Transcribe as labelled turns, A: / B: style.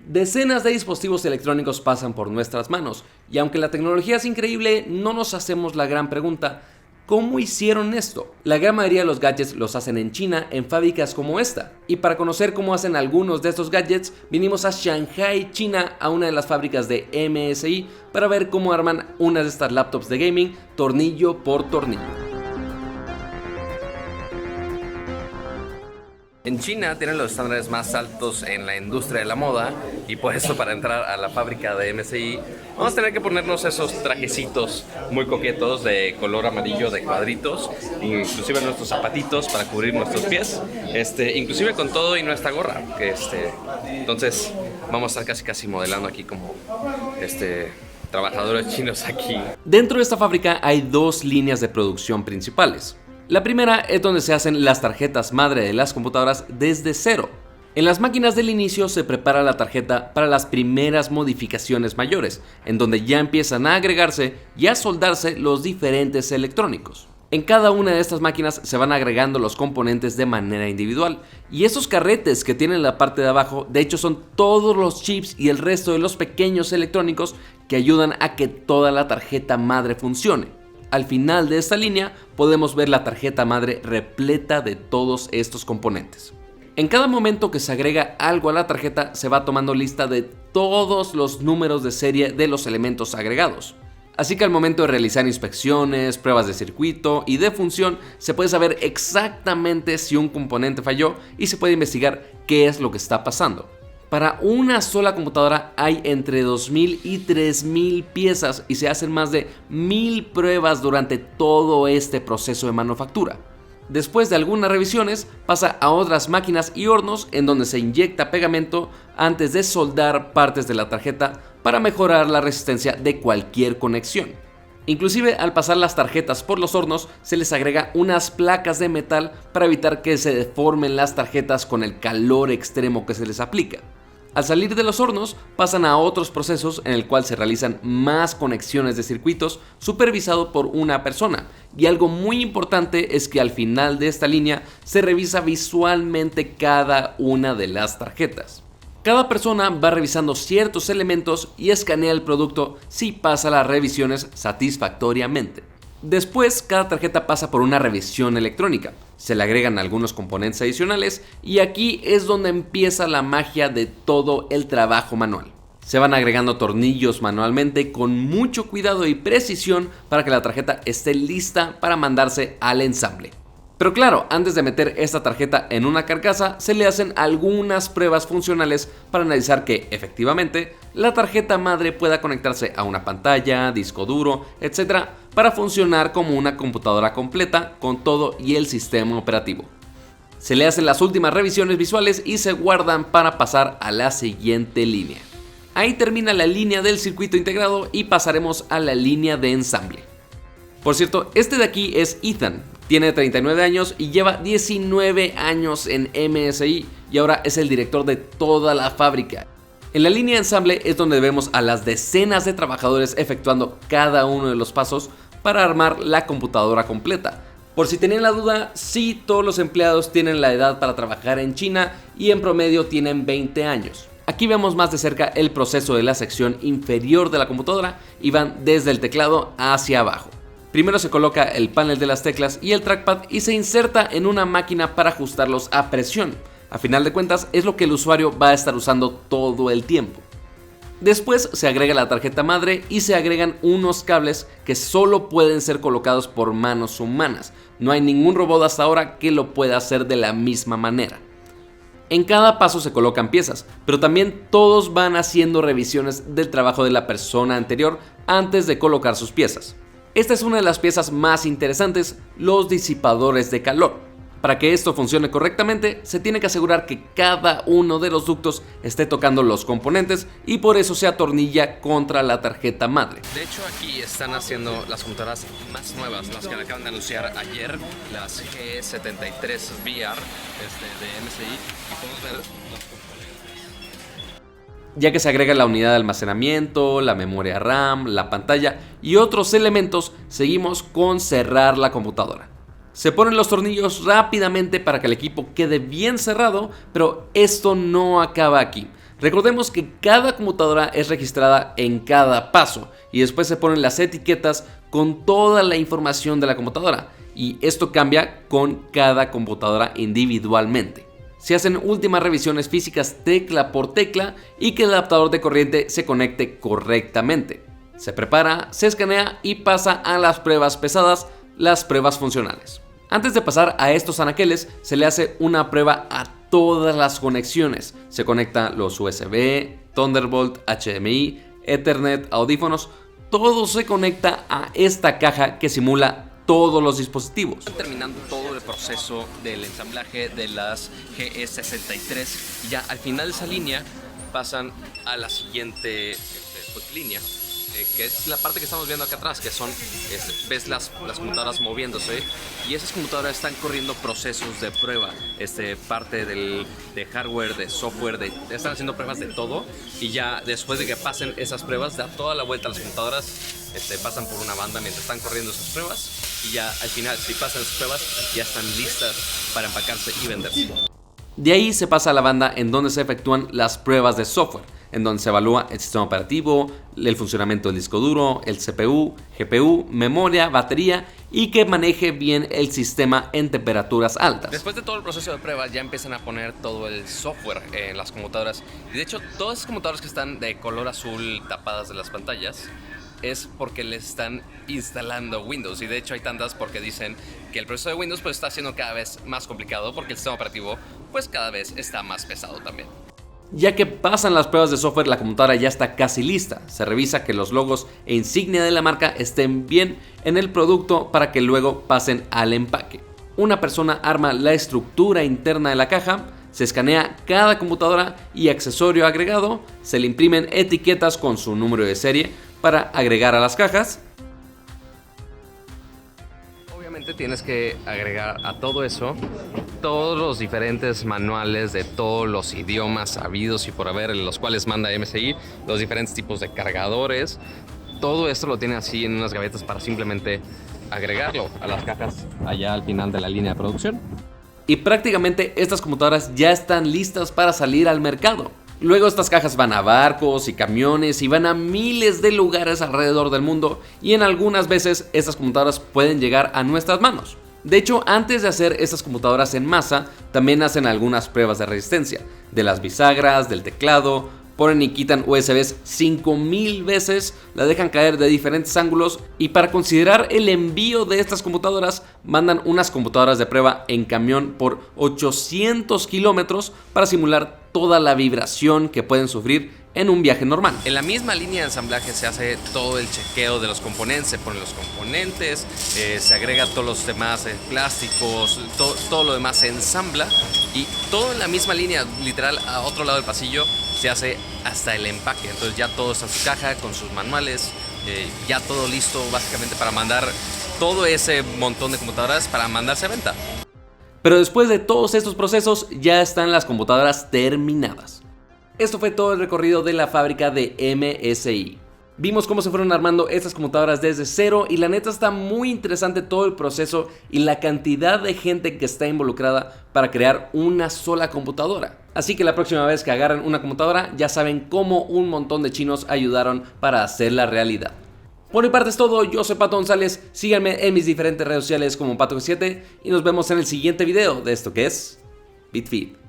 A: Decenas de dispositivos electrónicos pasan por nuestras manos, y aunque la tecnología es increíble, no nos hacemos la gran pregunta: ¿cómo hicieron esto? La gran mayoría de los gadgets los hacen en China, en fábricas como esta. Y para conocer cómo hacen algunos de estos gadgets, vinimos a Shanghai, China, a una de las fábricas de MSI, para ver cómo arman una de estas laptops de gaming, tornillo por tornillo. En China tienen los estándares más altos en la industria de la moda, y por eso para entrar a la fábrica de MSI vamos a tener que ponernos esos trajecitos muy coquetos de color amarillo de cuadritos, inclusive nuestros zapatitos para cubrir nuestros pies, inclusive con todo y nuestra gorra, entonces vamos a estar casi modelando aquí como trabajadores chinos aquí. Dentro de esta fábrica hay dos líneas de producción principales. La primera es donde se hacen las tarjetas madre de las computadoras desde cero. En las máquinas del inicio se prepara la tarjeta para las primeras modificaciones mayores, en donde ya empiezan a agregarse y a soldarse los diferentes electrónicos. En cada una de estas máquinas se van agregando los componentes de manera individual, y esos carretes que tienen en la parte de abajo, de hecho, son todos los chips y el resto de los pequeños electrónicos que ayudan a que toda la tarjeta madre funcione. Al final de esta línea podemos ver la tarjeta madre repleta de todos estos componentes. En cada momento que se agrega algo a la tarjeta se va tomando lista de todos los números de serie de los elementos agregados. Así que al momento de realizar inspecciones, pruebas de circuito y de función, se puede saber exactamente si un componente falló y se puede investigar qué es lo que está pasando. Para una sola computadora hay entre 2000 y 3000 piezas y se hacen más de 1000 pruebas durante todo este proceso de manufactura. Después de algunas revisiones pasa a otras máquinas y hornos en donde se inyecta pegamento antes de soldar partes de la tarjeta para mejorar la resistencia de cualquier conexión. Inclusive al pasar las tarjetas por los hornos se les agrega unas placas de metal para evitar que se deformen las tarjetas con el calor extremo que se les aplica. Al salir de los hornos pasan a otros procesos en el cual se realizan más conexiones de circuitos supervisado por una persona, y algo muy importante es que al final de esta línea se revisa visualmente cada una de las tarjetas. Cada persona va revisando ciertos elementos y escanea el producto si pasa las revisiones satisfactoriamente. Después, cada tarjeta pasa por una revisión electrónica, se le agregan algunos componentes adicionales y aquí es donde empieza la magia de todo el trabajo manual. Se van agregando tornillos manualmente con mucho cuidado y precisión para que la tarjeta esté lista para mandarse al ensamble. Pero claro, antes de meter esta tarjeta en una carcasa, se le hacen algunas pruebas funcionales para analizar que, efectivamente, la tarjeta madre pueda conectarse a una pantalla, disco duro, etc., para funcionar como una computadora completa con todo y el sistema operativo. Se le hacen las últimas revisiones visuales y se guardan para pasar a la siguiente línea. Ahí termina la línea del circuito integrado y pasaremos a la línea de ensamble. Por cierto, este de aquí es Ethan. Tiene 39 años y lleva 19 años en MSI y ahora es el director de toda la fábrica. En la línea de ensamble es donde vemos a las decenas de trabajadores efectuando cada uno de los pasos para armar la computadora completa. Por si tenían la duda, sí, todos los empleados tienen la edad para trabajar en China y en promedio tienen 20 años. Aquí vemos más de cerca el proceso de la sección inferior de la computadora y van desde el teclado hacia abajo. Primero se coloca el panel de las teclas y el trackpad y se inserta en una máquina para ajustarlos a presión. A final de cuentas es lo que el usuario va a estar usando todo el tiempo. Después se agrega la tarjeta madre y se agregan unos cables que solo pueden ser colocados por manos humanas. No hay ningún robot hasta ahora que lo pueda hacer de la misma manera. En cada paso se colocan piezas, pero también todos van haciendo revisiones del trabajo de la persona anterior antes de colocar sus piezas. Esta es una de las piezas más interesantes, los disipadores de calor. Para que esto funcione correctamente, se tiene que asegurar que cada uno de los ductos esté tocando los componentes y por eso se atornilla contra la tarjeta madre. De hecho, aquí están haciendo las computadoras más nuevas, las que acaban de anunciar ayer, las G73 VR de MSI, y podemos ver los componentes. Ya que se agrega la unidad de almacenamiento, la memoria RAM, la pantalla y otros elementos, seguimos con cerrar la computadora. Se ponen los tornillos rápidamente para que el equipo quede bien cerrado, pero esto no acaba aquí. Recordemos que cada computadora es registrada en cada paso y después se ponen las etiquetas con toda la información de la computadora, y esto cambia con cada computadora individualmente. Se hacen últimas revisiones físicas tecla por tecla y que el adaptador de corriente se conecte correctamente. Se prepara, se escanea y pasa a las pruebas pesadas, las pruebas funcionales. Antes de pasar a estos anaqueles, se le hace una prueba a todas las conexiones. Se conectan los USB, Thunderbolt, HDMI, Ethernet, audífonos. Todo se conecta a esta caja que simula todos los dispositivos.
B: Están terminando todo el proceso del ensamblaje de las GE63 y ya al final de esa línea pasan a la siguiente línea, que es la parte que estamos viendo acá atrás, que son, ves las computadoras moviéndose, y esas computadoras están corriendo procesos de prueba, parte de hardware, de software, están haciendo pruebas de todo, y ya después de que pasen esas pruebas, da toda la vuelta a las computadoras, pasan por una banda mientras están corriendo esas pruebas, y ya al final, si pasan esas pruebas, ya están listas para empacarse y venderse.
A: De ahí se pasa a la banda en donde se efectúan las pruebas de software, en donde se evalúa el sistema operativo, el funcionamiento del disco duro, el CPU, GPU, memoria, batería y que maneje bien el sistema en temperaturas altas.
B: Después de todo el proceso de prueba ya empiezan a poner todo el software en las computadoras, y de hecho todas esas computadoras que están de color azul tapadas de las pantallas es porque les están instalando Windows, y de hecho hay tantas porque dicen que el proceso de Windows pues está siendo cada vez más complicado porque el sistema operativo pues cada vez está más pesado también.
A: Ya que pasan las pruebas de software, la computadora ya está casi lista. Se revisa que los logos e insignia de la marca estén bien en el producto para que luego pasen al empaque. Una persona arma la estructura interna de la caja, se escanea cada computadora y accesorio agregado, se le imprimen etiquetas con su número de serie para agregar a las cajas.
B: Obviamente tienes que agregar a todo eso todos los diferentes manuales de todos los idiomas habidos y por haber, en los cuales manda MSI, los diferentes tipos de cargadores. Todo esto lo tiene así en unas gavetas para simplemente agregarlo a las cajas allá al final de la línea de producción.
A: Y prácticamente estas computadoras ya están listas para salir al mercado. Luego estas cajas van a barcos y camiones y van a miles de lugares alrededor del mundo, y en algunas veces estas computadoras pueden llegar a nuestras manos. De hecho, antes de hacer estas computadoras en masa, también hacen algunas pruebas de resistencia, de las bisagras, del teclado, ponen y quitan USBs 5000 veces, la dejan caer de diferentes ángulos, y para considerar el envío de estas computadoras, mandan unas computadoras de prueba en camión por 800 kilómetros para simular toda la vibración que pueden sufrir en un viaje normal.
B: En la misma línea de ensamblaje se hace todo el chequeo de los componentes, se ponen los componentes, se agrega todos los demás plásticos, todo lo demás se ensambla, y todo en la misma línea, literal a otro lado del pasillo, se hace hasta el empaque. Entonces ya todo está en su caja con sus manuales, ya todo listo básicamente para mandar todo ese montón de computadoras para mandarse a venta.
A: Pero después de todos estos procesos ya están las computadoras terminadas. Esto fue todo el recorrido de la fábrica de MSI. Vimos cómo se fueron armando estas computadoras desde cero, y la neta está muy interesante todo el proceso y la cantidad de gente que está involucrada para crear una sola computadora. Así que la próxima vez que agarren una computadora ya saben cómo un montón de chinos ayudaron para hacerla realidad. Por mi parte es todo, yo soy Pato González, síganme en mis diferentes redes sociales como Pato7 y nos vemos en el siguiente video de esto que es BitFeed.